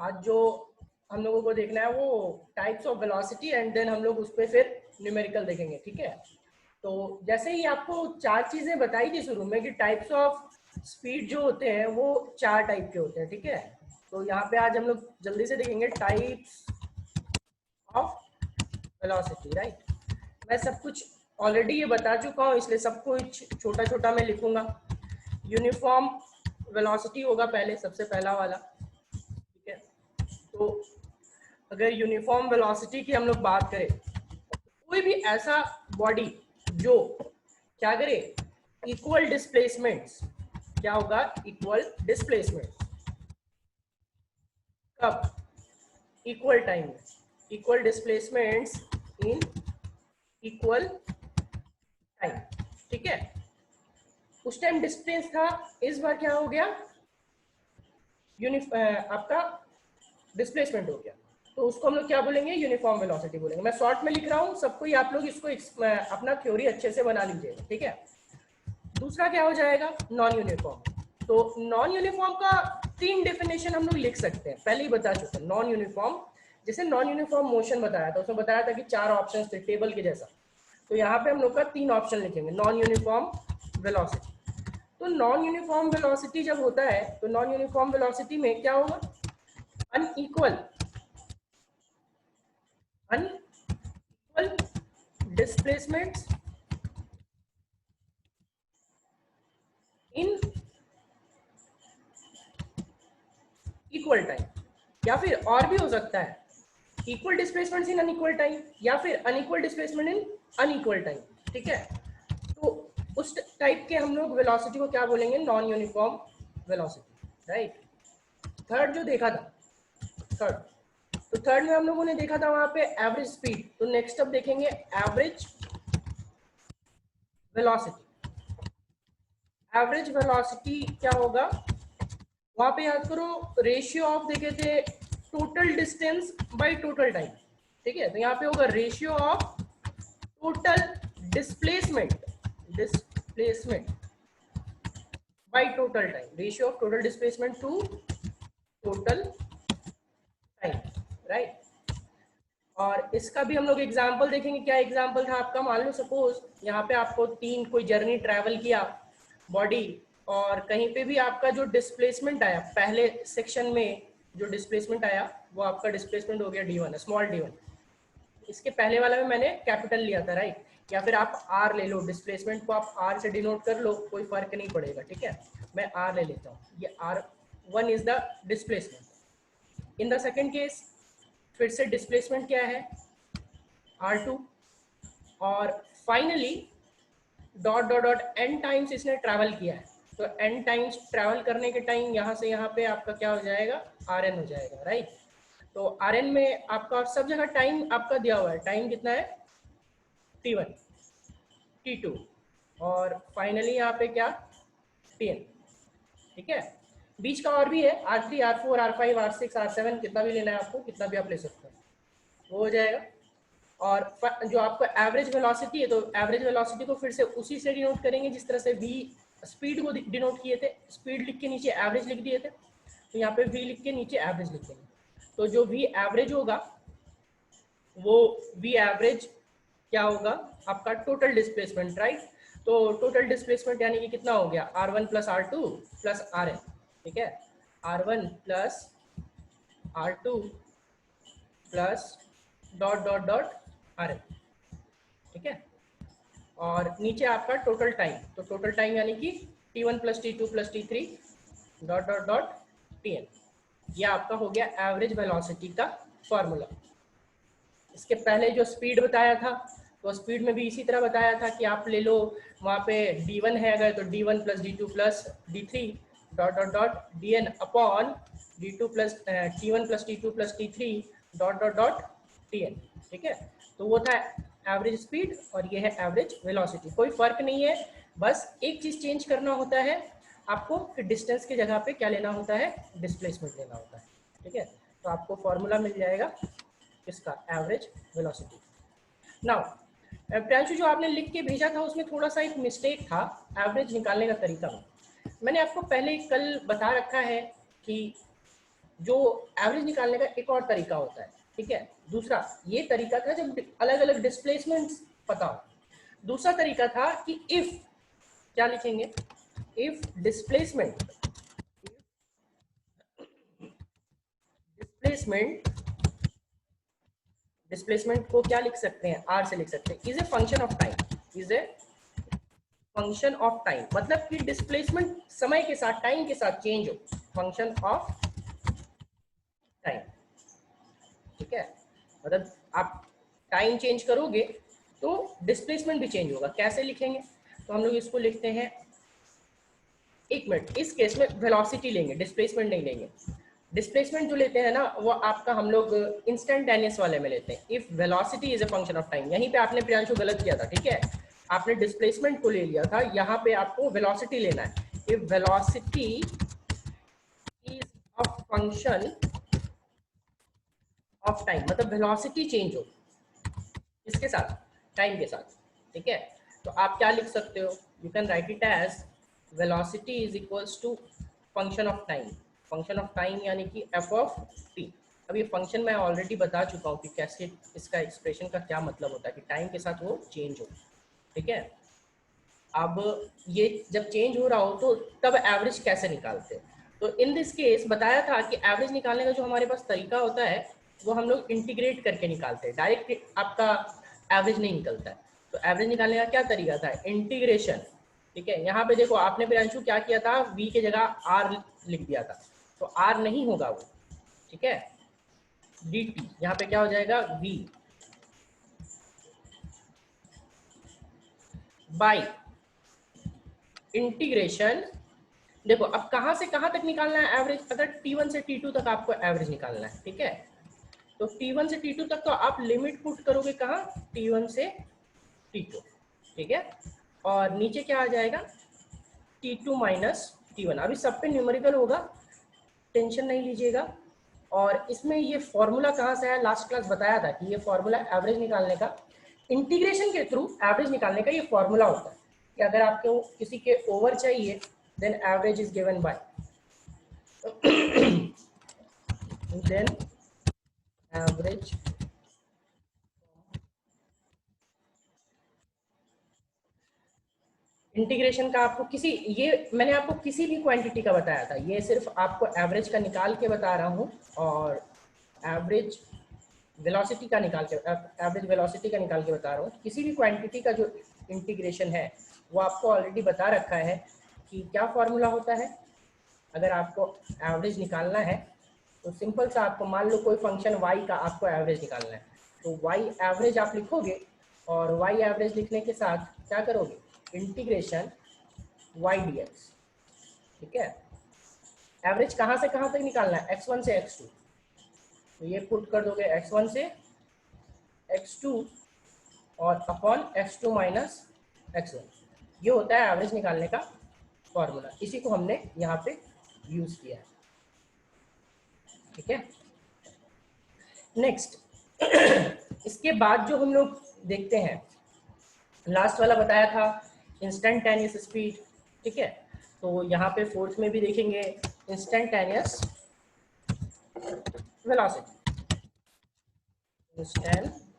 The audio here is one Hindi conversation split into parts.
आज जो हम लोगों को देखना है वो types of velocity and then हम लोग उस पर फिर न्यूमेरिकल देखेंगे, ठीक है। तो जैसे ही आपको चार चीजें बताई थी शुरू में कि टाइप्स ऑफ स्पीड जो होते हैं वो चार टाइप के होते हैं, ठीक है। तो यहाँ पे आज हम लोग जल्दी से देखेंगे टाइप्स ऑफ वेलोसिटी, राइट। मैं सब कुछ ऑलरेडी ये बता चुका हूँ, इसलिए सब कुछ छोटा छोटा मैं लिखूंगा। यूनिफॉर्म वेलोसिटी होगा पहले, सबसे पहला वाला, ठीक है। तो अगर यूनिफॉर्म वेलोसिटी की हम लोग बात करें, कोई भी ऐसा बॉडी जो क्या करे, इक्वल डिस्प्लेसमेंट्स, क्या होगा, इक्वल डिस्प्लेसमेंट, कब, equal time, equal displacements in equal time, ठीक है। उस टाइम डिस्टेंस था, इस बार क्या हो गया, आपका डिस्प्लेसमेंट हो गया। तो उसको हम लोग क्या बोलेंगे, यूनिफॉर्म वेलोसिटी बोलेंगे। मैं शॉर्ट में लिख रहा हूँ, सबको ही आप लोग इसको अपना थ्योरी अच्छे से बना लीजिएगा, ठीक है। दूसरा क्या हो जाएगा, नॉन यूनिफॉर्म। तो नॉन यूनिफॉर्म का तीन डेफिनेशन हम लोग लिख सकते हैं, पहले ही बता चुके हैं। नॉन यूनिफॉर्म, जैसे नॉन यूनिफॉर्म मोशन बताया था, उसमें बताया था कि चार ऑप्शन थे टेबल के जैसा। तो यहाँ पे हम लोग का तीन ऑप्शन लिखेंगे, नॉन यूनिफॉर्म वेलोसिटी। तो नॉन यूनिफॉर्म वेलोसिटी जब होता है तो नॉन यूनिफॉर्म वेलोसिटी में क्या होगा, unequal displacements in equal time, या फिर और भी हो सकता है equal displacement in unequal time, या फिर unequal displacement in unequal time, ठीक है। तो उस टाइप के हम लोग वेलोसिटी को क्या बोलेंगे, non uniform velocity, right. Third जो देखा था, थर्ड, तो थर्ड में हम लोगों ने देखा था वहां पे एवरेज स्पीड। तो नेक्स्ट अब देखेंगे एवरेज वेलोसिटी। एवरेज वेलोसिटी क्या होगा, वहां पे याद करो रेशियो ऑफ देखे थे total distance by total time, ठीक है। तो यहाँ पे होगा ratio of total displacement by total time, ratio of total displacement to total time, right. और इसका भी हम लोग एग्जाम्पल देखेंगे। क्या एग्जाम्पल था आपका, मान लो सपोज यहाँ पे आपको कोई जर्नी ट्रैवल किया बॉडी, और कहीं पे भी आपका जो डिस्प्लेसमेंट आया, पहले सेक्शन में जो डिस्प्लेसमेंट आया वो आपका डिस्प्लेसमेंट हो गया d1, स्मॉल d1। इसके पहले वाला में मैंने कैपिटल लिया था, राइट। या फिर आप r ले लो, डिस्प्लेसमेंट को आप r से डिनोट कर लो, कोई फर्क नहीं पड़ेगा, ठीक है। मैं r ले लेता हूँ, ये r1 is the displacement. In the second case फिर से डिस्प्लेसमेंट क्या है, r2, और finally dot dot dot n times इसने ट्रैवल किया है। तो n टाइम्स ट्रैवल करने के टाइम यहाँ से यहाँ पे आपका क्या हो जाएगा, rn हो जाएगा, राइट। तो rn में आपका सब जगह टाइम आपका दिया हुआ है, टाइम कितना है, t1 t2 और फाइनली यहाँ पे क्या, tn, ठीक है। बीच का और भी है r3 r4 r5 r6 r7, कितना भी लेना है आपको, कितना भी आप ले सकते हैं, वो हो जाएगा। और जो आपको एवरेज वेलोसिटी है, तो एवरेज वेलोसिटी को फिर से उसी से डिनोट करेंगे जिस तरह से v स्पीड को डिनोट किए थे, स्पीड लिख के नीचे एवरेज लिख दिए थे। तो यहाँ पे v लिख के नीचे एवरेज लिखेंगे। तो जो v एवरेज होगा वो v एवरेज क्या होगा, आपका टोटल डिस्प्लेसमेंट, राइट। तो टोटल डिस्प्लेसमेंट यानी कि कितना हो गया, r1 plus r2 plus rn, ठीक है। r1 plus r2 plus dot dot dot rn, ठीक है। और नीचे आपका टोटल टाइम, तो टोटल टाइम यानी कि t1 plus t2 plus t3 dot dot dot tn। ये आपका हो गया एवरेज वेलोसिटी का फॉर्मूला। इसके पहले जो स्पीड बताया था, तो स्पीड में भी इसी तरह बताया था कि आप ले लो वहाँ पे d1 है अगर, तो d1 plus d2 plus d3 dot dot dot dn upon d2 plus t1 plus t2 plus t3 dot dot dot tn, ठीक है। तो वो था एवरेज स्पीड और ये है एवरेज वेलोसिटी, कोई फर्क नहीं है, बस एक चीज चेंज करना होता है आपको, कि डिस्टेंस की जगह पे क्या लेना होता है, डिस्प्लेसमेंट लेना होता है, ठीक है। तो आपको फॉर्मूला मिल जाएगा इसका, एवरेज वेलोसिटी। नाउ प्रियांशु, जो आपने लिख के भेजा था उसमें थोड़ा सा एक मिस्टेक था एवरेज निकालने का तरीका में। मैंने आपको पहले कल बता रखा है कि जो एवरेज निकालने का एक और तरीका होता है, ठीक है। दूसरा ये तरीका था जब अलग अलग डिस्प्लेसमेंट पता हो। दूसरा तरीका था कि इफ, क्या लिखेंगे, इफ डिस्प्लेसमेंट डिस्प्लेसमेंट को क्या लिख सकते हैं, आर से लिख सकते हैं, is a function of time, is a function of time, मतलब कि डिस्प्लेसमेंट समय के साथ, टाइम के साथ चेंज हो, फंक्शन ऑफ टाइम, ठीक है। मतलब आप टाइम चेंज करोगे तो डिस्प्लेसमेंट भी चेंज होगा। कैसे लिखेंगे, तो हम लोग इसको लिखते हैं, एक मिनट, इस केस में वेलोसिटी लेंगे, डिस्प्लेसमेंट नहीं लेंगे। डिस्प्लेसमेंट जो लेते हैं ना, वो आपका हम लोग इंस्टेंटेनियस वाले में लेते हैं, if velocity is a function of time. यहीं पे आपने प्रियांशु गलत किया था, ठीक है, आपने डिस्प्लेसमेंट को ले लिया था, यहाँ पे आपको वेलोसिटी लेना है। If velocity is a function of time, मतलब वेलोसिटी चेंज हो इसके साथ, टाइम के साथ, ठीक है। तो आप क्या लिख सकते हो, you can write it as velocity is equals to function of time, function of time यानी कि एफ ऑफ टी। अब ये फंक्शन मैं ऑलरेडी बता चुका हूँ कि कैसे इसका एक्सप्रेशन का क्या मतलब होता है, कि टाइम के साथ वो चेंज हो, ठीक है। अब ये जब चेंज हो रहा हो तो तब एवरेज कैसे निकालते हैं, तो इन दिस केस बताया था कि एवरेज निकालने का जो हमारे पास तरीका होता है वो हम लोग इंटीग्रेट करके निकालते हैं, डायरेक्ट आपका एवरेज नहीं निकलता है। तो एवरेज निकालने का क्या तरीका था, इंटीग्रेशन, ठीक है। यहाँ पे देखो आपने प्रियांशु क्या किया था, v के जगह r लिख दिया था, तो r नहीं होगा वो, ठीक है, dt यहाँ पे क्या हो जाएगा, v बाई इंटीग्रेशन। देखो अब कहाँ से कहाँ तक निकालना है एवरेज, अगर t1 से t2 तक आपको एवरेज निकालना है, ठीक है, तो t1 से t2 तक तो आप लिमिट पुट करोगे कहाँ, t1 से t2, ठीक है, और नीचे क्या आ जाएगा, t2 माइनस t1। अभी सब पे न्यूमेरिकल होगा, टेंशन नहीं लीजिएगा। और इसमें ये फॉर्मूला कहाँ से आया, लास्ट क्लास बताया था कि ये फॉर्मूला एवरेज निकालने का, इंटीग्रेशन के थ्रू एवरेज निकालने का ये फॉर्मूला होता है कि अगर आपको किसी के ओवर चाहिए then average is given by then average integration का आपको किसी, ये मैंने आपको किसी भी क्वांटिटी का बताया था, ये सिर्फ आपको एवरेज का निकाल के बता रहा हूँ, और एवरेज वेलोसिटी का निकाल के, एवरेज वेलोसिटी का निकाल के बता रहा हूँ। किसी भी क्वांटिटी का जो इंटीग्रेशन है वो आपको ऑलरेडी बता रखा है कि क्या फॉर्मूला होता है। अगर आपको एवरेज निकालना है तो सिंपल सा, आपको मान लो कोई फंक्शन y का आपको एवरेज निकालना है, तो y एवरेज आप लिखोगे, और y एवरेज लिखने के साथ क्या करोगे, इंटीग्रेशन y dx, ठीक है। एवरेज कहाँ से कहाँ तक निकालना है, x1 से x2, तो ये पुट कर दोगे x1 से x2 और अपॉन x2 माइनस x1, ये होता है एवरेज निकालने का फॉर्मूला। इसी को हमने यहाँ पे यूज किया है, ठीक है। नेक्स्ट इसके बाद जो हम लोग देखते हैं, लास्ट वाला बताया था इंस्टेंटेनियस स्पीड, ठीक है, तो यहाँ पे फोर्थ में भी देखेंगे इंस्टेंटेनियस वेलोसिटी, इंस्टेंटेनियस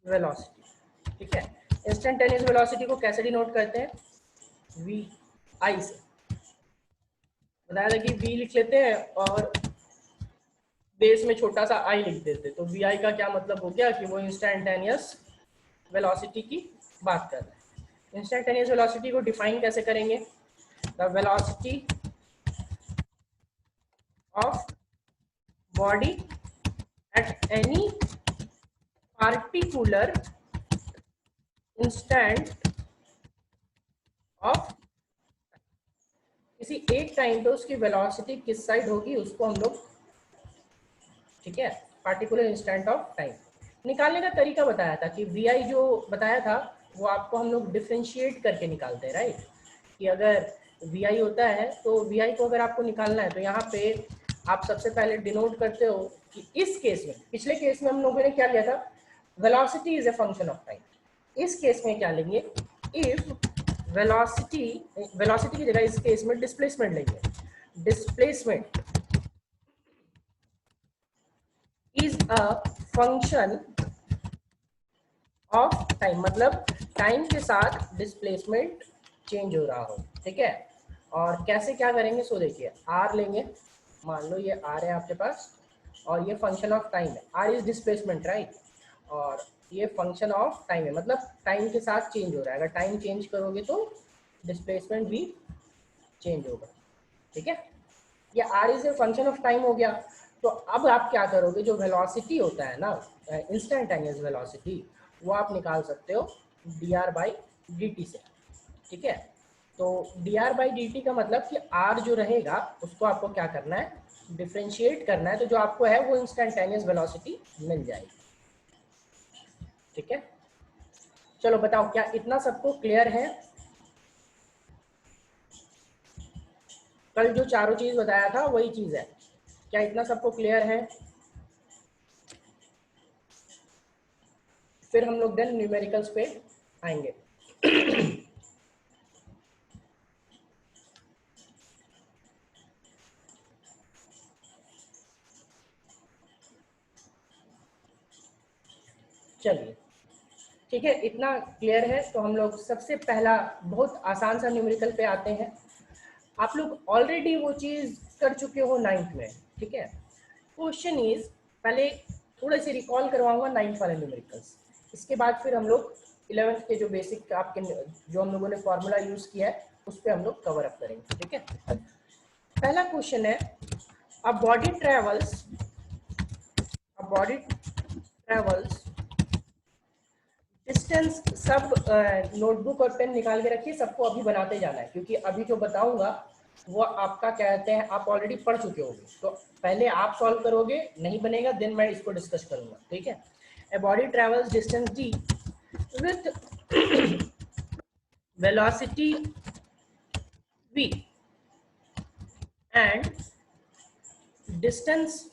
वेलोसिटी, ठीक है। इंस्टेंटेनियस वेलोसिटी को कैसे डिनोट करते हैं, वी आई से, बताया था कि v लिख लेते हैं और बेस में छोटा सा i लिख देते, तो vi का क्या मतलब हो गया कि वो इंस्टेंटेनियस वेलोसिटी की बात कर रहे हैं। इंस्टेंटेनियस वेलोसिटी को डिफाइन कैसे करेंगे, the velocity of body at any particular instant of, किसी एक टाइम पे उसकी वेलोसिटी किस साइड होगी उसको हम लोग, ठीक है, पार्टिकुलर इंस्टेंट ऑफ टाइम। निकालने का तरीका बताया था कि वी आई जो बताया था वो आपको हम लोग डिफ्रेंशिएट करके निकालते हैं, राइट, कि अगर वी आई होता है तो वी आई को अगर आपको निकालना है तो यहाँ पे आप सबसे पहले डिनोट करते हो कि इस केस में, पिछले केस में हम लोगों ने क्या लिया था, velocity is a function of time, इस केस में क्या लेंगे, इफ वेलोसिटी, वेलोसिटी की जगह इस केस में डिस्प्लेसमेंट लेंगे. Displacement is a function of time, मतलब टाइम के साथ डिस्प्लेसमेंट चेंज हो रहा हो. ठीक है. और कैसे क्या करेंगे, सो देखिए आर लेंगे, मान लो ये आर है आपके पास और ये फंक्शन ऑफ टाइम है. R is displacement, right. और ये फंक्शन ऑफ टाइम है, मतलब टाइम के साथ चेंज हो रहा है. अगर टाइम चेंज करोगे तो डिस्प्लेसमेंट भी चेंज होगा. ठीक है. ये R is a function of time हो गया. तो अब आप क्या करोगे, जो वेलोसिटी होता है ना, इंस्टेंटेनियस वेलोसिटी, वो आप निकाल सकते हो D R by D T से. ठीक है. तो D R by D T का मतलब कि आर जो रहेगा उसको आपको क्या करना है, डिफ्रेंशिएट करना है. तो जो आपको है वो इंस्टेंटेनियस वेलोसिटी मिल जाएगी. ठीक है. चलो बताओ क्या इतना सबको क्लियर है. कल जो चारों चीज बताया था वही चीज है. क्या इतना सबको क्लियर है. फिर हम लोग देन न्यूमेरिकल्स पे आएंगे. चलिए ठीक है, इतना क्लियर है. तो हम लोग सबसे पहला बहुत आसान सा न्यूमेरिकल पे आते हैं. आप लोग ऑलरेडी वो चीज कर चुके हो नाइन्थ में. ठीक है. क्वेश्चन इज, पहले थोड़े से रिकॉल करवाऊंगा नाइन्थ वाले न्यूमेरिकल्स. इसके बाद फिर हम लोग 11th के जो बेसिक आपके जो हम लोगों ने फॉर्मूला यूज किया है उस पर हम लोग कवर अप करेंगे. ठीक है. पहला क्वेश्चन है, अ बॉडी ट्रेवल्स डिस्टेंस. सब नोटबुक और पेन निकाल के रखिए, सबको अभी बनाते जाना है क्योंकि अभी जो बताऊंगा वो आपका कहते हैं आप ऑलरेडी पढ़ चुके होंगे. तो पहले आप सॉल्व करोगे, नहीं बनेगा देन मैं इसको डिस्कस करूंगा. ठीक है. A body travels distance D with velocity v and distance,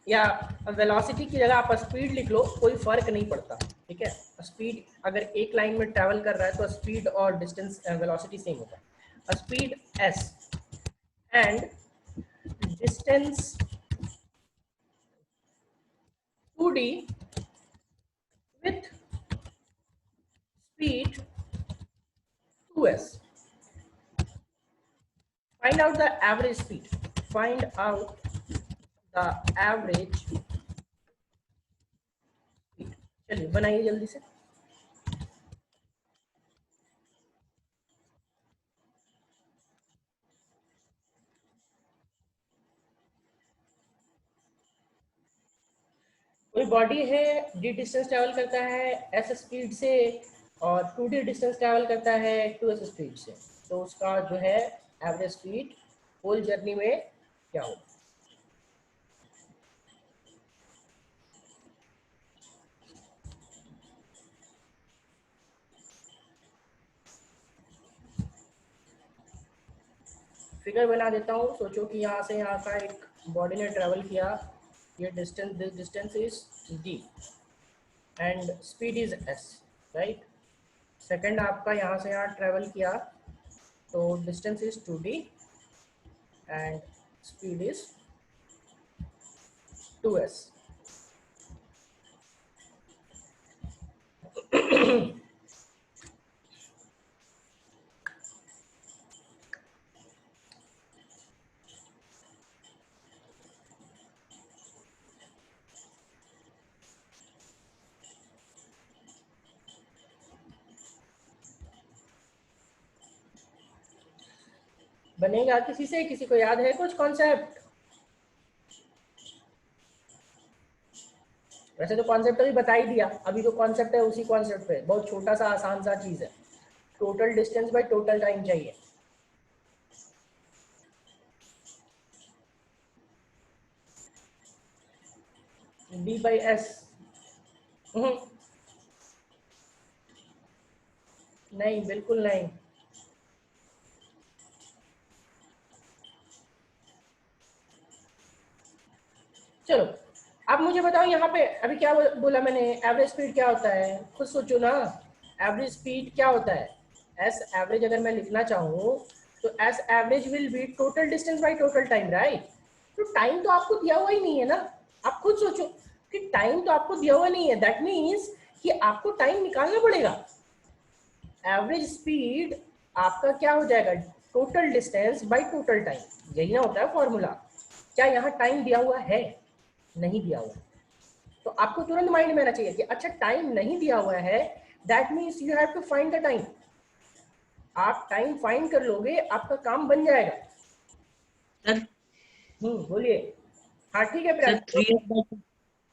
या वेलोसिटी की जगह आप स्पीड लिख लो, कोई फर्क नहीं पड़ता. ठीक है. स्पीड अगर एक लाइन में ट्रैवल कर रहा है तो स्पीड और डिस्टेंस वेलोसिटी सेम होता है. Speed s and distance 2d with speed 2s. Find out the average speed. Find out the average speed. चलिए बनाइए जल्दी से. कोई बॉडी है, डी डिस्टेंस ट्रैवल करता है एस स्पीड से और 2d डिस्टेंस ट्रैवल करता है 2s स्पीड से. तो उसका जो है एवरेज स्पीड होल जर्नी में क्या होगा. फिगर बना देता हूँ. सोचो कि यहाँ से यहाँ का एक बॉडी ने ट्रैवल किया, ये distance, this distance is d and speed is s, right. Second आपका यहाँ से यहाँ ट्रैवल किया तो distance is 2d and speed is 2s. बनेगा किसी से, किसी को याद है कुछ कॉन्सेप्ट. वैसे तो कॉन्सेप्ट अभी बता ही दिया, अभी जो कॉन्सेप्ट है उसी कॉन्सेप्ट पे, बहुत छोटा सा आसान सा चीज है. Total distance by total time चाहिए. d by s. नहीं, बिल्कुल नहीं. चलो अब मुझे बताओ यहाँ पे अभी क्या बोला मैंने, एवरेज स्पीड क्या होता है, खुद सोचो ना. एवरेज स्पीड क्या होता है, एस एवरेज अगर मैं लिखना चाहूँ तो S average will B total distance by total time, right. तो टाइम तो आपको दिया हुआ ही नहीं है ना, आप खुद सोचो कि टाइम तो आपको दिया हुआ नहीं है, दैट मीन्स कि आपको टाइम निकालना पड़ेगा। एवरेज स्पीड आपका क्या हो जाएगा, total distance by total time, यही ना होता है फॉर्मूला। क्या यहाँ टाइम दिया हुआ है, नहीं दिया हुआ, तो आपको तुरंत माइंड में आना चाहिए कि अच्छा टाइम नहीं दिया हुआ है, that means you have to find the time. आप टाइम फाइंड कर लोगे, आपका काम बन जाएगा। सर बोलिए। हाँ ठीक है सर प्रियांश,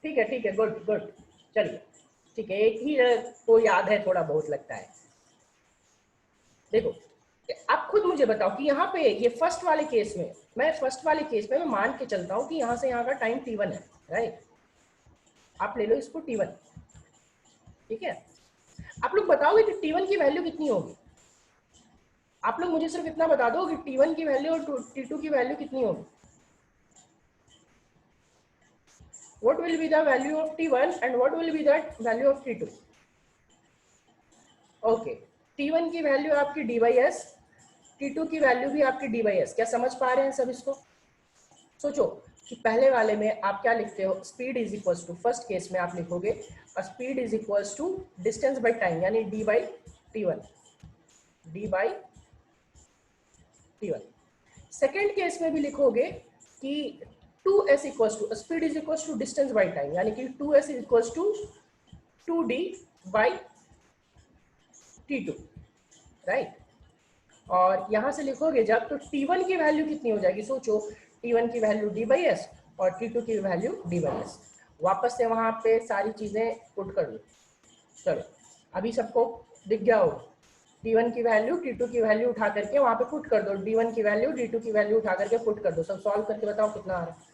ठीक है गुड गुड, चलिए ठीक है, एक ही को याद है थोड़ा बहुत लगता है। देखो आप खुद मुझे बताओ कि यहाँ पे ये फर्स्ट वाले केस में, मैं मान के चलता हूँ कि यहाँ से यहाँ का टाइम t1 है, राइट। आप ले लो इसको t1, ठीक है। आप लोग बताओगे कि t1 की वैल्यू कितनी होगी, आप लोग मुझे सिर्फ इतना बता दो कि t1 की वैल्यू और t2 की वैल्यू कितनी होगी। What will be the value of t1 and what will be the value of t2? Okay, t1 की वैल्यू आपकी d by s, t2 की वैल्यू भी आपकी d by s। क्या समझ पा रहे हैं सब इसको? सोचो कि पहले वाले में आप क्या लिखते हो, speed is equals to, first case में आप लिखोगे speed is equals to distance by time, यानी d by t1, d by t1। Second case में भी लिखोगे कि 2s equals to, speed is equals to distance by time, यानी कि 2s equals to 2d by t2, right. और यहां से लिखोगे जब तो t1 की वैल्यू कितनी हो जाएगी, सोचो t1 की वैल्यू d by s और t2 की वैल्यू d by s। वापस से वहां पे सारी चीजें पुट कर दो। चलो अभी सबको दिख गया हो, t1 की वैल्यू t2 की वैल्यू उठा करके वहां पे पुट कर दो, d1 की वैल्यू d2 की वैल्यू उठा करके पुट कर दो। सब सॉल्व करके बताओ कितना आ रहा है।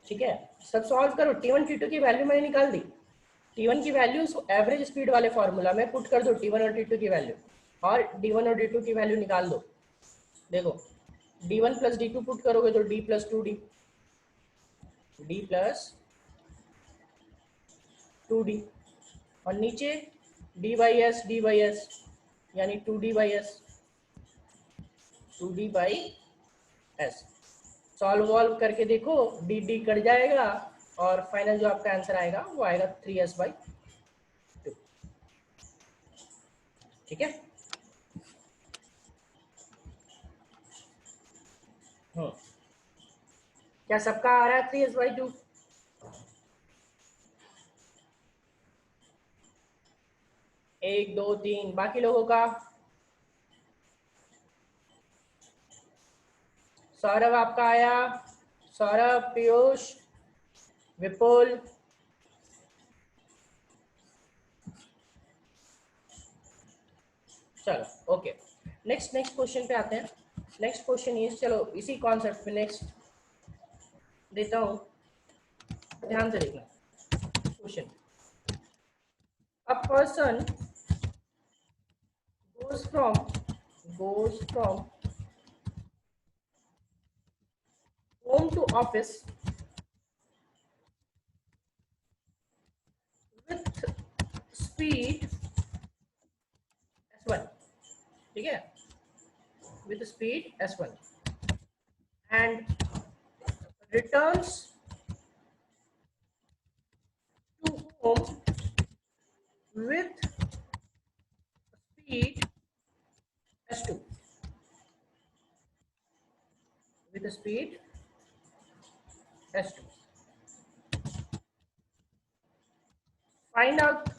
ठीक है, सब सॉल्व करो। t1 t2 की वैल्यू मैंने निकाल दी, t1 की वैल्यू एवरेज स्पीड वाले फॉर्मूला में पुट कर दो t1 और t2 की वैल्यू, और d1 और d2 की वैल्यू निकाल दो। देखो d1 प्लस d2 पुट करोगे तो d plus 2d, d plus 2d, और नीचे d by s यानी 2d by s, 2d by s। Solve valve करके देखो, डी डी कट जाएगा और फाइनल जो आपका आंसर आएगा वो आएगा 3s by 2। ठीक है, क्या सबका आ रहा है 3s by 2? एक दो तीन, बाकी लोगों का? सौरभ आपका आया, सौरभ, पीयूष, विपुल, चलो ओके। नेक्स्ट क्वेश्चन पे आते हैं। नेक्स्ट क्वेश्चन ये, चलो इसी कॉन्सेप्ट पे नेक्स्ट देता हूँ, ध्यान से देखना question. A person goes from home to office with speed s1, ठीक है, with speed s1 and returns to home with speed s2, with speed s2। Find out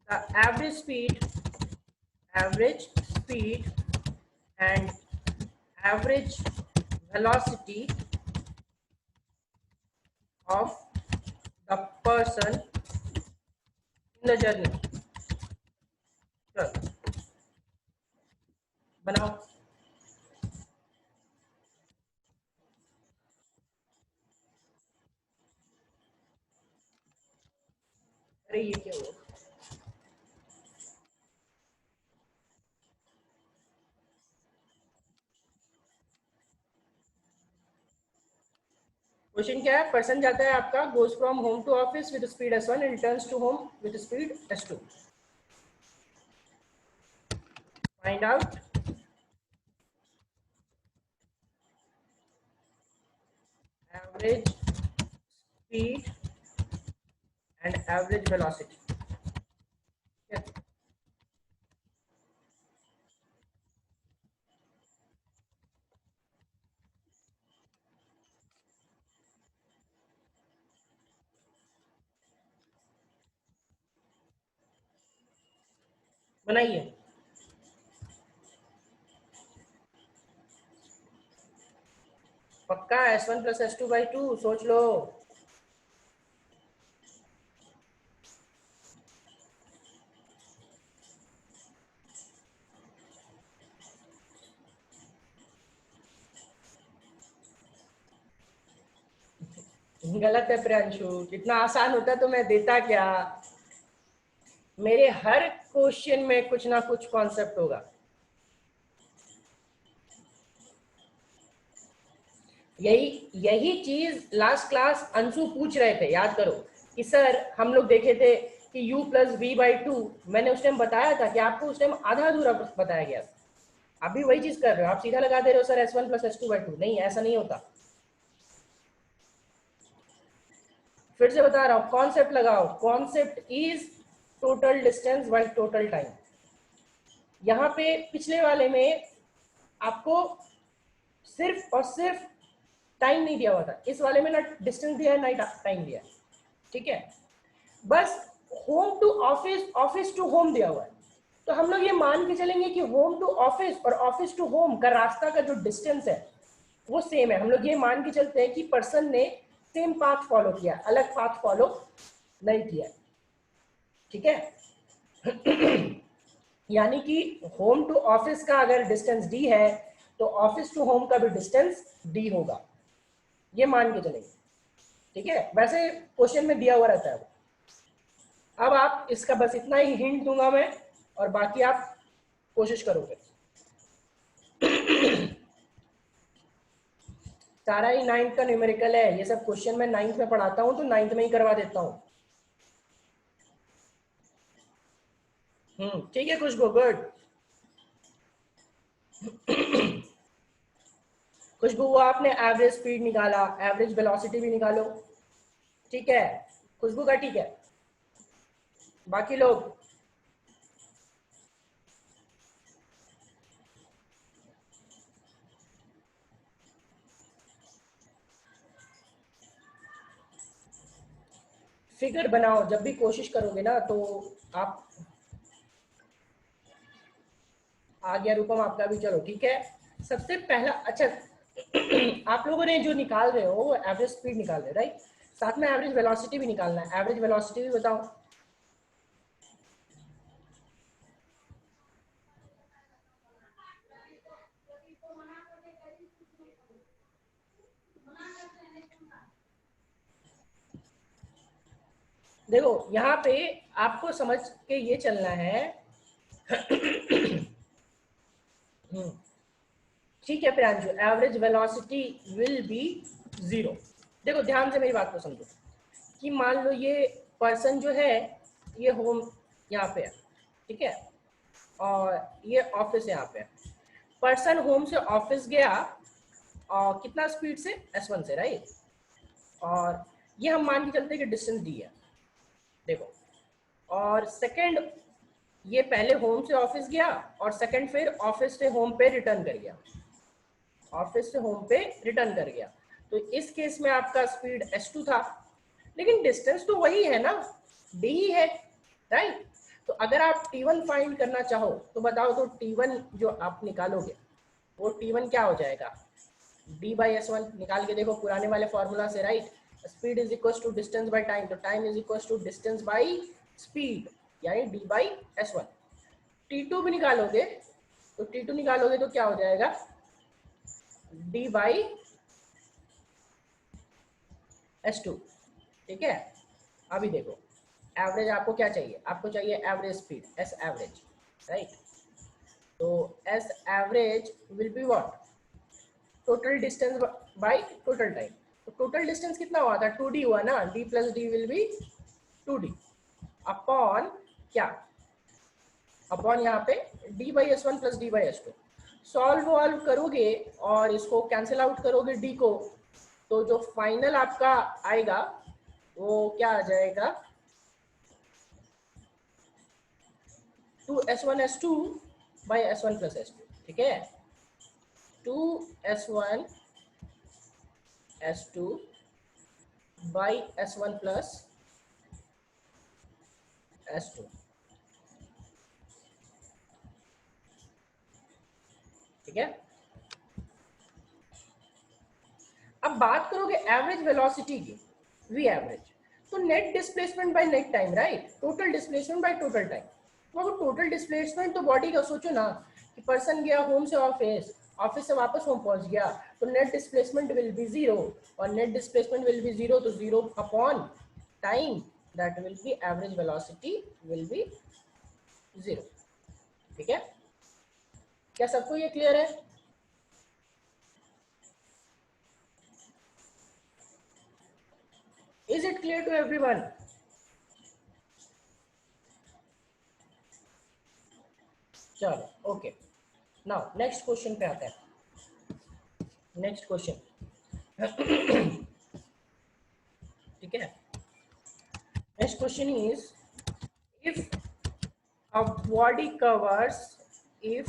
the average speed and average velocity of the person in the journey। चलो बनाओ। अरे ये क्या हुआ? क्वेश्चन क्या है, पर्सन जाता है आपका, goes from home to office with speed s1 and returns to home with speed s2. Find out average speed and average velocity. बनाइए. पक्का s1 प्लस s2/2. सोच लो. गलत है प्रियांशु, कितना आसान होता तो मैं देता क्या. मेरे हर क्वेश्चन में कुछ ना कुछ कॉन्सेप्ट होगा. यही यही चीज लास्ट क्लास अंशु पूछ रहे थे, याद करो कि सर हम लोग देखे थे कि u प्लस v/2. मैंने उस टाइम बताया था कि आपको उस टाइम आधा अधूरा बताया गया. आप भी वही चीज कर रहे हो, आप सीधा लगा दे रहे हो सर s1 प्लस s2/2. नहीं, ऐसा नहीं होता. फिर से बता रहा हूं, कॉन्सेप्ट लगाओ. Concept is total distance by total time. यहाँ पे पिछले वाले में आपको सिर्फ और सिर्फ टाइम नहीं दिया हुआ था, इस वाले में ना डिस्टेंस दिया है ना टाइम दिया है. ठीक है, बस home to office, office to home दिया हुआ है. तो हम लोग ये मान के चलेंगे कि होम टू ऑफिस और ऑफिस टू होम का रास्ता का जो डिस्टेंस है वो सेम है. हम लोग ये मान के चलते हैं कि पर्सन ने सेम पाथ फॉलो किया, अलग पाथ फॉलो नहीं किया. ठीक है. यानी कि होम टू ऑफिस का अगर डिस्टेंस d है तो ऑफिस टू होम का भी डिस्टेंस d होगा. ये मान के चलेंगे. ठीक है, वैसे क्वेश्चन में दिया हुआ रहता है वो. अब आप इसका बस इतना ही हिंट दूंगा मैं, और बाकी आप कोशिश करोगे. सारा ही 9th का न्यूमेरिकल है. ये सब क्वेश्चन मैं 9th में पढ़ाता हूँ तो 9th में ही करवा देता हूँ. ठीक है खुशबू, गुड. खुशबू, वो आपने एवरेज स्पीड निकाला, एवरेज वेलोसिटी भी निकालो. ठीक है खुशबू का, ठीक है. बाकी लोग फिगर बनाओ. जब भी कोशिश करोगे ना तो आप, आ गया रूपम आपका भी. चलो ठीक है. सबसे पहला, अच्छा आप लोगों ने जो निकाल रहे हो वो एवरेज स्पीड निकाल रहे हो, राइट. साथ में एवरेज वेलोसिटी भी निकालना है. एवरेज वेलोसिटी भी बताओ. देखो यहाँ पे आपको समझ के ये चलना है. ठीक है Priyanshu, average velocity will be 0. देखो ध्यान से मेरी बात को समझो कि मान लो ये पर्सन जो है ये होम यहाँ पे है. ठीक है, और ये ऑफिस यहाँ पे है. पर्सन होम से ऑफिस गया और कितना स्पीड से, s1 से, राइट. और ये हम मान के चलते हैं कि डिस्टेंस डी है. देखो, और सेकंड, ये पहले होम से ऑफिस गया और सेकंड फिर ऑफिस से होम पे रिटर्न कर गया. ऑफिस से होम पे रिटर्न कर गया. तो इस केस में आपका स्पीड s2 था, लेकिन डिस्टेंस तो वही है ना, d ही है, राइट. तो अगर आप t1 फाइंड करना चाहो तो बताओ, तो t1 जो आप निकालोगे वो t1 क्या हो जाएगा, d/s1. निकाल के देखो पुराने वाले फॉर्मूला से, right. Speed is equal to distance by time, तो time is equal to distance by speed, यानी d/s1. t2 भी निकालोगे तो t2 निकालोगे तो क्या हो जाएगा, d/s2. ठीक है. अभी देखो, एवरेज आपको क्या चाहिए, आपको चाहिए average speed, s average, right. तो s average will be what, total distance by total time. तो टोटल डिस्टेंस कितना हुआ था, 2d हुआ ना, d plus D will be 2d upon क्या, अपॉन यहाँ पे d by S one plus D by S two. Solve वॉल्व करोगे और इसको कैंसिल आउट करोगे d को, तो जो फाइनल आपका आएगा वो क्या आ जाएगा, 2s1s2 by s1 plus s2, ठीक है, 2s1s2 by s1 plus s2, ठीक है। अब बात करोगे एवरेज वेलोसिटी की, वी एवरेज, तो net displacement by net time, right, total displacement by total time. तो अगर टोटल डिस्प्लेसमेंट तो बॉडी का सोचो ना कि पर्सन गया होम से ऑफिस, ऑफिस से वापस होम पहुंच गया, तो नेट डिस्प्लेसमेंट विल बी 0, और नेट डिस्प्लेसमेंट विल बी 0, तो 0 upon time, that will be average velocity will be 0, ठीक है। क्या सबको ये क्लियर है? Is it clear to everyone? चलो ओके, नाउ नेक्स्ट क्वेश्चन पे आते हैं। नेक्स्ट क्वेश्चन ठीक है, next question is if a body covers if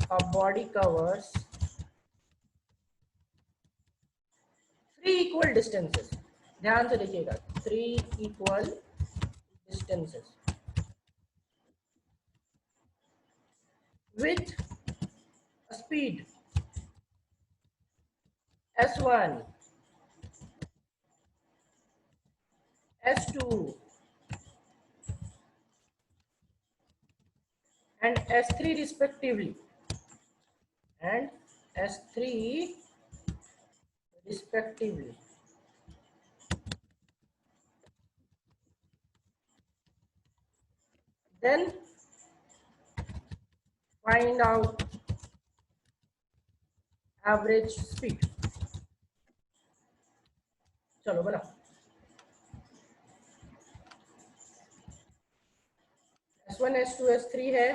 a body covers three equal distances, ध्यान से देखिएगा, three equal distances with a speed s1 s2 and s3 respectively, and s3 respectively, then find out average speed। चलो बना, s1 s2 s3 है,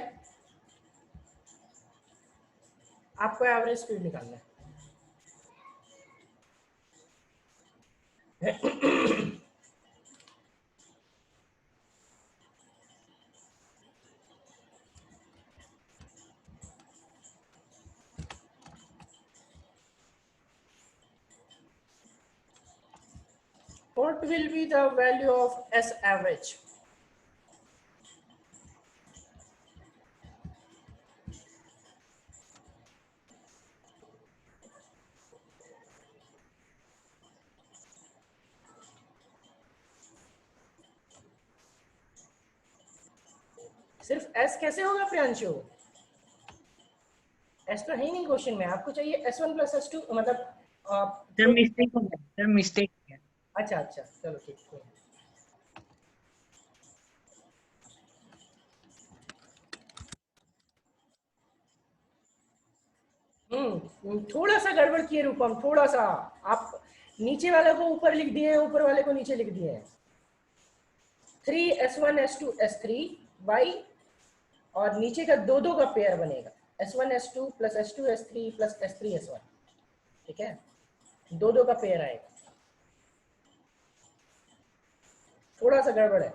आपको एवरेज स्पीड निकालना है। What will be the value of S average? सिर्फ S कैसे होगा प्रियांशु? S तो है ही नहीं क्वेश्चन में, आपको चाहिए S1 प्लस S2, मतलब सर मिस्टेक हो गया, सर मिस्टेक हो गया। अच्छा अच्छा चलो ठीक है। थोड़ा सा गड़बड़ किए रूपम, थोड़ा सा, आप नीचे वाले को ऊपर लिख दिए, ऊपर वाले को नीचे लिख दिए हैं। 3s1 s2 s3 बाई, और नीचे का दो दो का पेयर बनेगा, s1 s2 plus s2 s3 plus s3 s1, ठीक है, दो दो का पेयर आएगा। थोड़ा सा गड़बड़ है,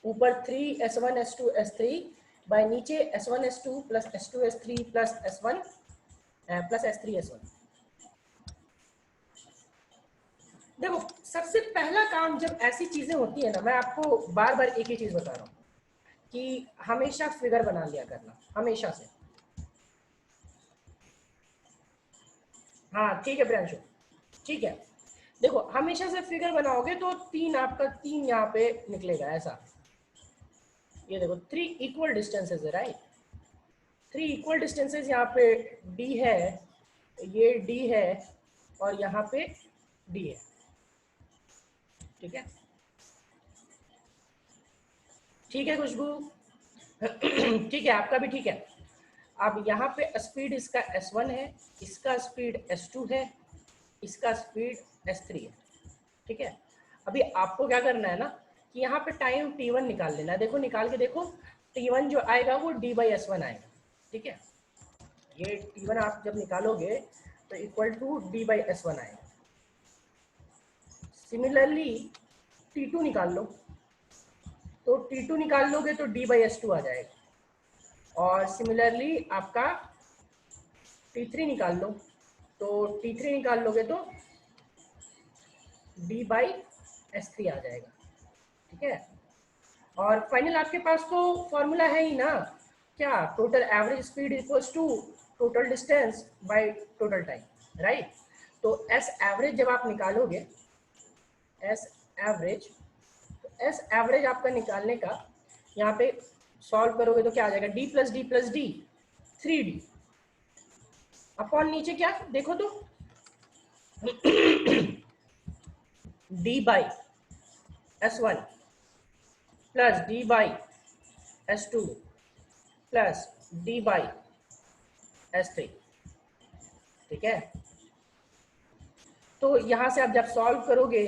ऊपर 3s1 s2 s3 बाय नीचे s1 s2 plus s2 s3 plus s1 plus s3 s1। देखो सबसे पहला काम जब ऐसी चीजें होती है ना, मैं आपको बार बार एक ही चीज बता रहा हूँ कि हमेशा फिगर बना लिया करना, हमेशा से। हाँ ठीक है प्रियांशु, ठीक है। देखो हमेशा से फिगर बनाओगे तो तीन, आपका तीन यहाँ पे निकलेगा ऐसा, ये देखो 3 इक्वल डिस्टेंसेस है, राइट, 3 इक्वल डिस्टेंसेस, यहाँ पे d है, ये d है, और यहाँ पे d है, ठीक है, ठीक है खुशबू ठीक है, आपका भी ठीक है। अब यहाँ पे स्पीड इसका s1 है, इसका स्पीड s2 है, इसका स्पीड s3 है, ठीक है। अभी आपको क्या करना है ना कि यहाँ पे टाइम t1 निकाल लेना है। देखो निकाल के देखो, t1 जो आएगा वो d/s1 आएगा। ठीक है, ये t1 आप जब निकालोगे तो इक्वल टू d/s1 आएगा। सिमिलरली t2 निकाल लो, तो t2 निकाल लोगे तो d/s2 आ जाएगा। और सिमिलरली आपका t3 निकाल लो, तो t3 निकाल लोगे तो d/s3 आ जाएगा। ठीक है, और फाइनल आपके पास तो फॉर्मूला है ही ना, क्या, total average speed equals to total distance by total time, right. तो एस एवरेज जब आप निकालोगे, एस एवरेज, तो एस एवरेज आपका निकालने का यहाँ पे सॉल्व करोगे तो क्या आ जाएगा, d+d+d 3d अपॉन नीचे क्या देखो तो d/s1 plus d/s2 plus d/s3। ठीक है, तो यहां से आप जब सॉल्व करोगे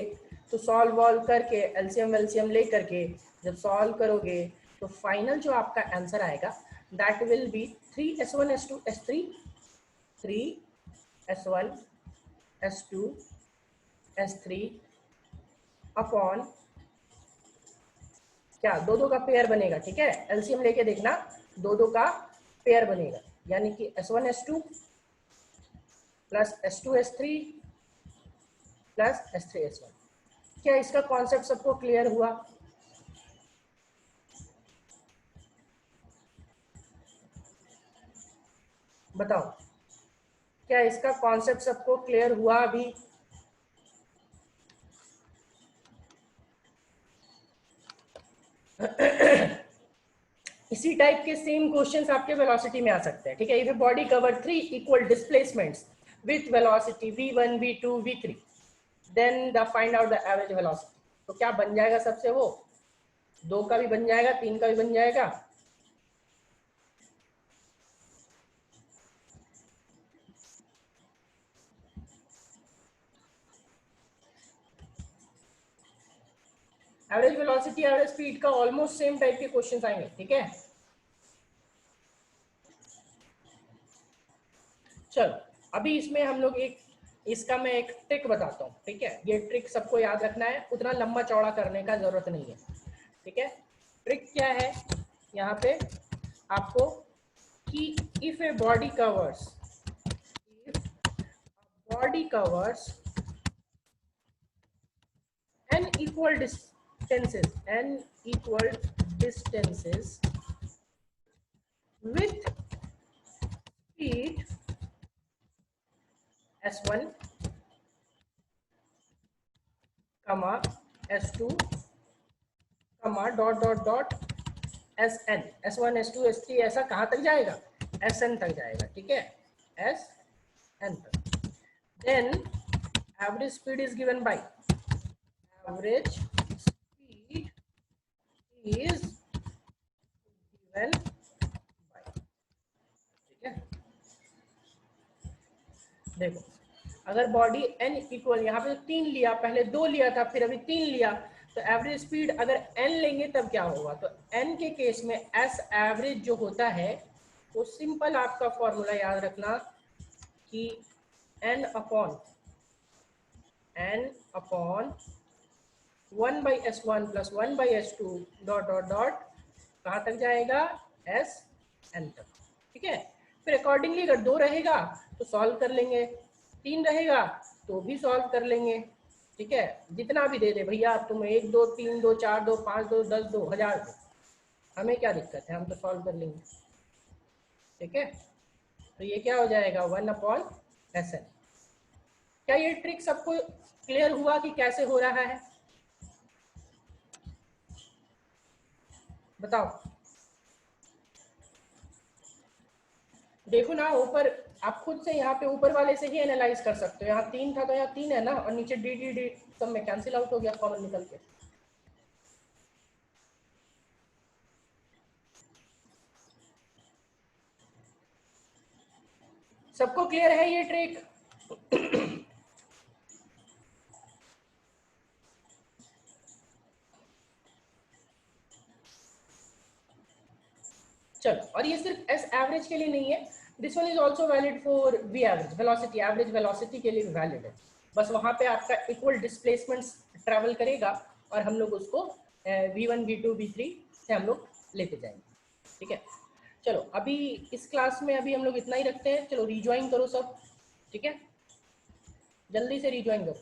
तो सॉल्व वॉल्व करके एलसीएम वेलसीएम ले करके जब सॉल्व करोगे तो फाइनल जो आपका आंसर आएगा that will be 3s1 s2 s3 3s1 s2 s3 upon क्या, दो दो का पेयर बनेगा। ठीक है, एलसीएम लेके देखना, दो दो का पेयर बनेगा, यानी कि s1 s2 plus s2 s3 plus s3 s1। क्या इसका कॉन्सेप्ट सबको क्लियर हुआ? बताओ, क्या इसका कॉन्सेप्ट सबको क्लियर हुआ अभी? इसी टाइप के सेम क्वेश्चंस आपके वेलोसिटी में आ सकते हैं। ठीक है, if body cover 3 equal displacements with velocity v1 v2 v3 then the find out the average velocity. तो क्या बन जाएगा सबसे, वो 2 का भी बन जाएगा, 3 का भी बन जाएगा। एवरेज वेलोसिटी एवरेज स्पीड का ऑलमोस्ट सेम टाइप के क्वेश्चंस आएंगे। ठीक है, चलो अभी इसमें हम लोग इसका मैं एक ट्रिक बताता हूँ। ठीक है, ये ट्रिक सबको याद रखना है, उतना लंबा चौड़ा करने का जरूरत नहीं है। ठीक है, ट्रिक क्या है यहाँ पे आपको कि if a body covers n equal distances with speed s1 comma s2 comma dot dot dot sn s1 s2 s3 ऐसा कहाँ तक जाएगा, sn तक जाएगा। ठीक है, sn तक। Then average speed is given by average speed is given by, ठीक है। देखो अगर बॉडी n इक्वल, यहाँ पे 3 लिया, पहले 2 लिया था, फिर अभी 3 लिया, तो एवरेज स्पीड अगर n लेंगे तब क्या होगा, तो n के केस में s एवरेज जो होता है वो सिंपल आपका फॉर्मूला याद रखना कि n upon 1/s1 plus 1/s2 dot dot dot कहाँ तक जाएगा, sn तक। ठीक है, फिर अकॉर्डिंगली अगर 2 रहेगा तो सॉल्व कर लेंगे, 3 रहेगा तो भी सॉल्व कर लेंगे। ठीक है, जितना भी दे दे भैया, तुम 1 2 3 2 4 2 5 2 10 2 1000 दो, हमें क्या दिक्कत है, हम तो सॉल्व कर लेंगे। ठीक है, तो ये क्या हो जाएगा 1/sn। क्या ये ट्रिक सबको क्लियर हुआ कि कैसे हो रहा है? बताओ, देखो ना ऊपर, आप खुद से यहाँ पे ऊपर वाले से ही एनालाइज कर सकते हो। यहाँ 3 था तो यहाँ 3 है ना, और नीचे डी डी डी सब में कैंसिल आउट हो गया, कॉमन निकल के। सबको क्लियर है ये ट्रिक? चलो, और ये सिर्फ एस एवरेज के लिए नहीं है, this one is also valid for V average, velocity, average velocity के लिए वैलिड है। बस वहां पे आपका इक्वल डिस्प्लेसमेंट ट्रेवल करेगा और हम लोग उसको v1 v2 v3 से हम लोग लेते जाएंगे, ठीक है। चलो अभी इस क्लास में अभी हम लोग इतना ही रखते हैं, चलो रिज्वाइन करो सब, ठीक है, जल्दी से रिज्वाइन करो।